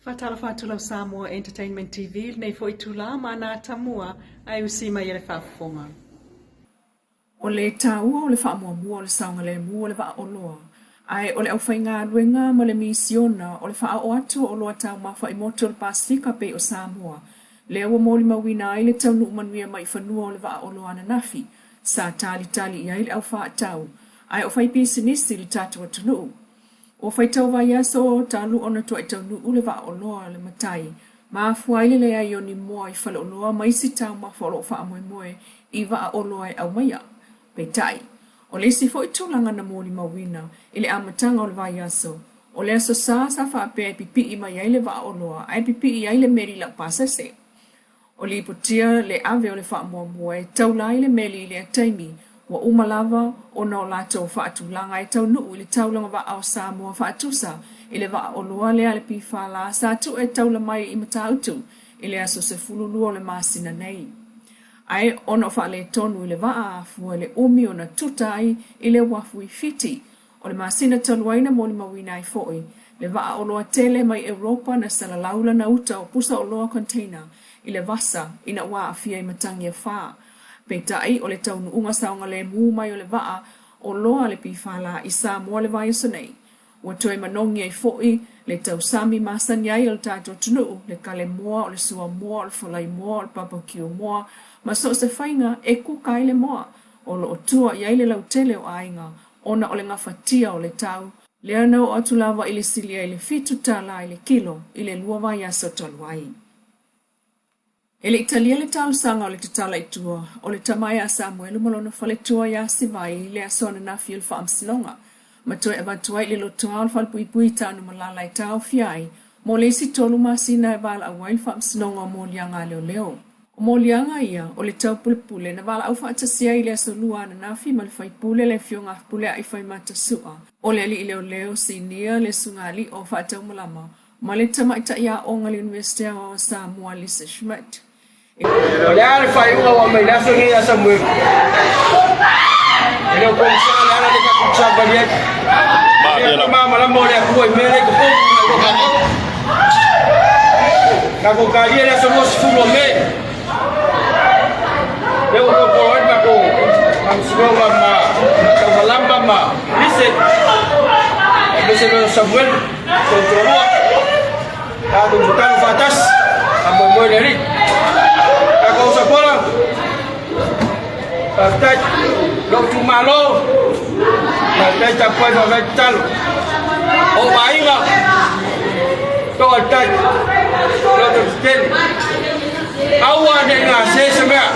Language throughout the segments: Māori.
Fatala fatula Samoa Entertainment TV nei foi tula mana tamua ai usima yele fafonga. O le taua o le whaamuamua o le saongale mua o le waa oloa. Ai o le au whainga ruenga ma le misiona o le wha o atu o loa tau mawha i moto le Pasifika pe o Samoa. Le awa mōli mawina ai le tau nuu manuia mai whanua o le waa oloa na nafi. Sa tali i ai le au wha tau. Ai o whaipi sinisi le tātua tunu. O whaitau vai aso talu ona tua i tau nuu le waa oloa le matai. Ma fuaile le ai o ni moa i whale oloa maisi tau mawha o wha amoe moe i waa oloa e au maia. Peitai. O le si fo i tūlanga na mōli mawina, i le amatanga o le vai aso. O le aso sa wha apea pipi i mai ai le wa oloa, ai pipi i ai le meri lau pasese. O le ipotia le ave o le wha mua mua e taula i le meli i le ataimi, wa umalava o na o lato wha atulanga e tau nuu i le taulanga wa au sa mua wha atusa, i le wa oloa le ale pi whala, sa atu e taula mai i matautu, i le aso se fululu o le masina nei. Ai ono fa le tonu le waa fu le umi ona tutai ile wafu i fiti o le masina taluaina mo le mawina i foi le waa o loa tele mai Europa na sala laula na uta o pusa o loa container ile vasa ina wa afia i matangi e fa peitai o le taunu unga saunga le mu mai o le waa o loa le pifala i sa mo le vai sonei o toi manongi i foi le tau sami masani ai o le tato tunu le kale moa o le sua moa o le folai moa o le barbecue moa ma so se fainga e kuka ile moa o lo tua i aile lau tele o ainga ona o le ngafatia o le tau le ana o atulawa ile silia ile fitu tala ile kilo ile luava ya sotalwai. Ele italia le tau sanga o le tatala itua o le tamaya Samuelu malona fale tua ya sivai le asona na fiel fa amsilonga ma toi avatua ile lo tua al falpui pui tanu malala i tau fiai mo le si tolu masina e vala awail fa amsilonga mo lianga leo leo. O molianga ia o le tau pule na wala au whaatasia i le aso lua na nafi ma le whai pule le fionga pule ai whai mata sua. O le ali i leo leo si nia le sungali o whaatau malama. Ma le tamaita ia o ngali Universitea wa Samoa Lisa Schmidt. O le ale whai unga wa mai naso ni asa mui. E leo komisana le ala le ka kutsaba liet. E leo maa malamo le akua i mele ko poku na kokali. Na kokali e le aso mosi fulo me. Eu vou por onde vai com a senhora ma lamba ma disse você não Samuel controlou a do botão fatas a mamãe ali a coisa bola até não tu malo até já foi vai tal o vai lá tô até não tem awa de nga se semea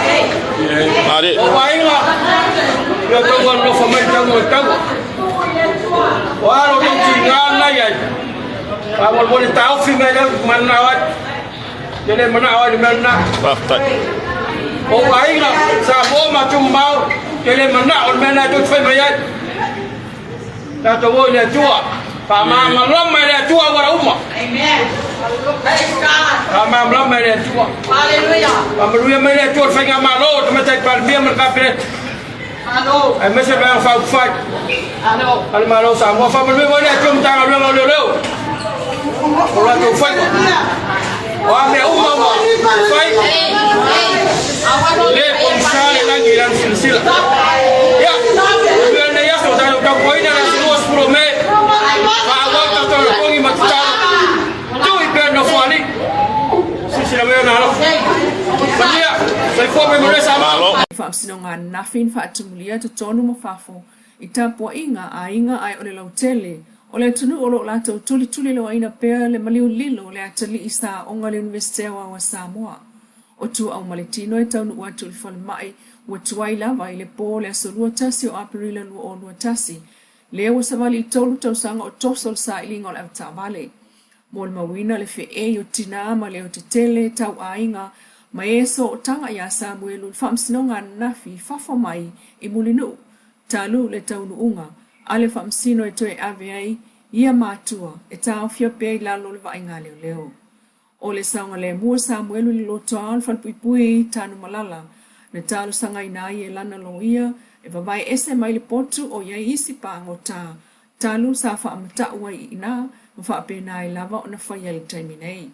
mari o vai lá eu tô no família tão wa ro de ngana ya awal boleh tahu filmnya mana awat jadi mana awat di mana o vai lá sabo macam mau jadi mana on mana tu film ya tak tahu dia tua Pama malam mereka tua orang umma. Amen. Pama malam mereka tua. Haleluya. Pama luya mereka tua fenga malo, teman cai palbia mereka peret. Ano. Mesej yang fak. Ano. Al malo sama. Pama luya mereka tua tang luya leu. Orang tu fak. Wah me umma mo. Fak. Le pomsal lagi dan silsilah. Ya. Luya ni ya sudah tak poin dan semua 10 me. Whaamsinonga nafin whaatumulia to tonu mawhafo i tapua inga a inga ai o le lautele o le tunu o lo lato tuli lo aina pea le maliu lilo le atali i sa onga le Universitea wa Samoa o tu au maletino e taunu watu li fale mai wa tuai lava i le po le aso lua tasi o aprila lua o lua tasi le wa savali i tolu tausanga o tosol sa ilinga o le avta vale mo le mawina le fe e o tina ma le o te tele tau a inga ma eso o tanga ia Samuelu whaamsinonga nafi whawha mai i mulinu. Talu le taunu unga, ale whaamsino e toe ave ai, ia mātua, e tau fia pei lalo le vainga leo leo. O le saunga le mua Samuelu li loto al whalpuipui tanu malala, ne talu sanga inai e lana lo ia, e vavai ese mai le potu o iai isi pāngo tā. Talu sa whaamata ua i ina, mawhaapena I lava o na whaia le taimi nei.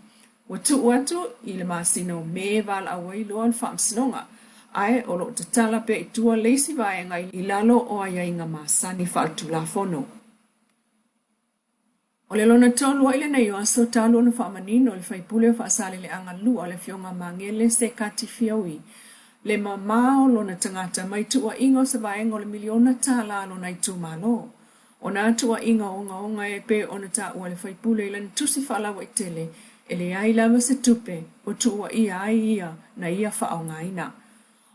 Watu atu I le masino me vala awai loa le whaamsinonga. Ai o lo te tala pe I tua leisi vaenga I lalo o ai inga masani whaaltu la fono. O le lona tolu ile nei o aso talo na whaamanino le whaipule o whaasale le angalua le fionga mangele se kati fiaui. Le mamao lona tangata mai tua ingo sa vaenga o le miliona tala lo na itu malo. O na tua inga onga e pe o na ta ua le whaipule ile tusi whaalawa I tele. Ele ai lava se tupe o tua ia ai ia na ia whaongaina.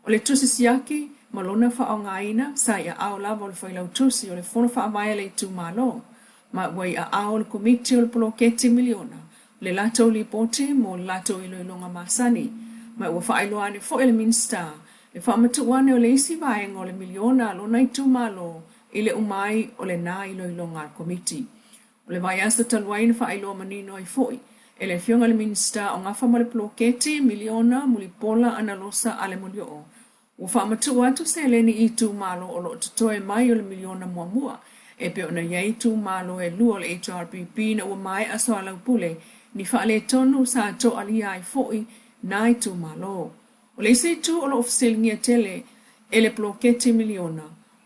O le tusi siaki malona whaongaina sa ia ao lava o le whailau tusi o le fono whaamaya le itu malo. Ma wai a ao le komiti o le poloketi miliona. Le lato li pote mo le lato ilo ilonga masani. Ma ua whaailoane fo ele minsta. Le whaamatuane o le isi vaenga o le miliona lo na itu malo. Ile umai o le na ilo ilonga al komiti. O le vai asta taluaina whaailoa manino ai foi. Ele fionga le minsta o ngafa mo le poloketi miliona muli pola analosa ale mulio. Ua whaamatua atu se leni I tu malo o lo tutoe mai o le miliona mua. E pe ona iai tu malo e lua le HRPP na ua mai aso alau pule ni whaale tonu sa to alia ai foi na I tu malo. O le isi tu o lo ofisilingia tele e le poloketi miliona.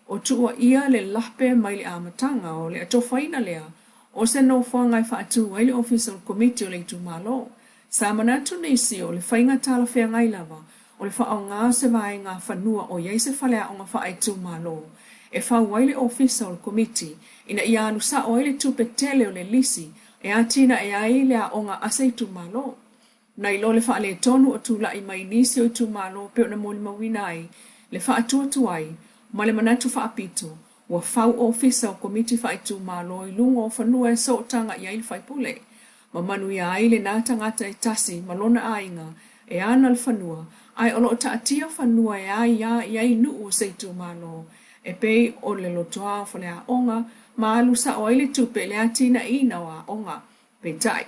O tua ia le lahpe mai le amatanga o le atofaina lea. O se no whangai whaatu ai le official committee o le tu malo. Sa manatu nisi o le whainga tala whea ngai lava. O le whaau ngā se vai ngā whanua o iei se whalea o ngā whaai tu malo. E whau ai le official committee ina ia alusa o le tupe tele o le lisi e atina e ai le a o ngā ase tu malo. Na ilo le whaale tonu o tula I mai nisi o tu malo pe o na moli mawina ai le whaatua tu ai ma le manatu whaapito. Wa fau official committee whai tu malo I lungo o whanua e so tanga I ai whaipule. Ma manu ia ai le nā tangata e tasi malona ainga e ana le whanua. Ai olo ta atia whanua e ai I ai nuu o se tu malo. E pei o le lotoa whale a onga ma alusa o ai le tupe le atina ina o a onga. Pe tai.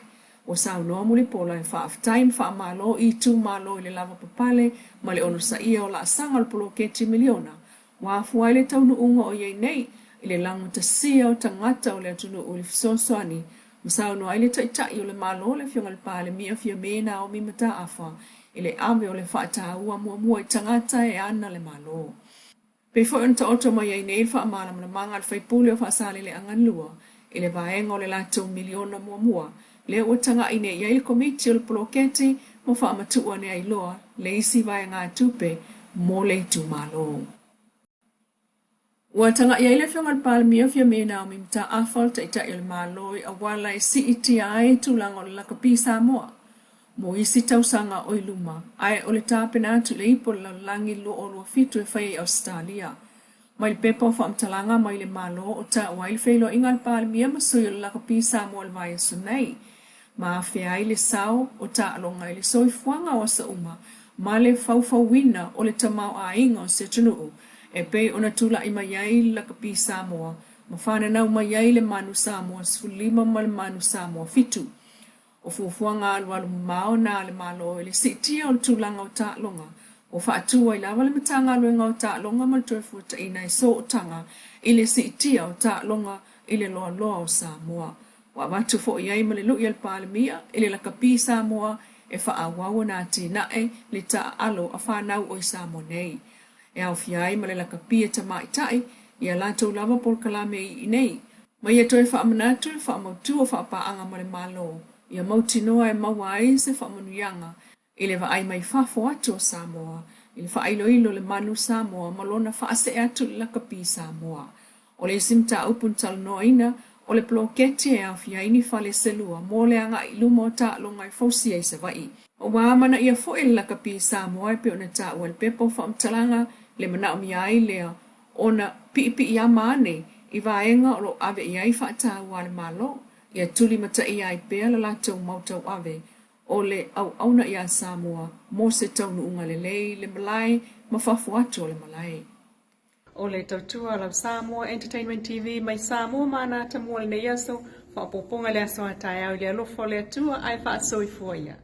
O sao noa muli pola e whaaftain wha malo I tu malo I le lava papale ma le ono sa ia o la asanga le poloketi miliona. Wa fuai le taunu unga o iei nei I le lango ta sia o tangata o le atunu o le fisosoani. Masao no aile taitai o le malo le fionga le pale mia fia mena o mimata afa. I le ame o le whaata ua mua I tangata e ana le malo. Pe fo on ta oto mai ai nei wha amala mana manga le whaipule o whaasale le anganlua. I le vaenga o le lato miliona mua. Le ua tanga ine I le komiti o le poloketi mo wha amatua ne ai loa le isi vai ngā tupe mo le tu malo. Ua tanga I le fionga le pale mia fia mena o mimta afal ta ita il maloi a wala e CETI tulango le lakapisa moa. Mo isi tausanga o iluma, ai o le tāpena atu le ipo la langi lo o lua fitu e whai Australia. Mai le pepa o whaamtalanga mai le malo o ta waile whailo inga le pale mia masui o le lakapisa moa le vai sunai. Ma fea ai le sao o ta alonga le soifuanga o sa uma, ma le fauwina o le tamau a inga o se tunuu. E pei ona tula I maiai la kapi Samoa, ma whana nau maiai le manu Samoa, sfulima ma le manu Samoa fitu. O fuafuanga alu mao na le malo le sitia o le tulanga o tālonga. O whaatua I lava le matanga aluenga o tālonga ma le tuefuta ina I so o tanga I le sitia o tālonga I le loa loa o Samoa. Wa watu fo iai ma le lui al palemia I le la kapi Samoa e whaawawa nā tinae le ta alo a whanau o I Samoa nei. E au fiai ma le laka pia ta maitai, ia lato lava por kalame I nei. Ma ia toi wha amanatu le wha amautu o wha paanga ma le malo. Ia mautinoa e mawai se wha manuianga. I le wa ai mai whafo atu o Samoa. I le wha ilo le manu Samoa ma lona wha ase atu le laka pi Samoa. O le simta upun talanoa ina, o le ploketi e au fiai ni whale selua, mo le anga I luma o ta longa I fausia I se vai. O wāmana ia fo le laka pi Samoa e pe ona ta ua le pepo wha amtalanga, le mana o miai lea ona pipi I amane I vaenga o lo ave iai whaata ua le malo. Ia tuli mata iai pēa la lato mautau ave o le au auna ia Samoa mo se taunu unga le lei le malai ma whafu atu o le malai. O le tautua lau Samoa Entertainment TV mai Samoa mana tamua le nei aso whaapoponga le aso atai au le alofo le atua ai whaasoi fuaia.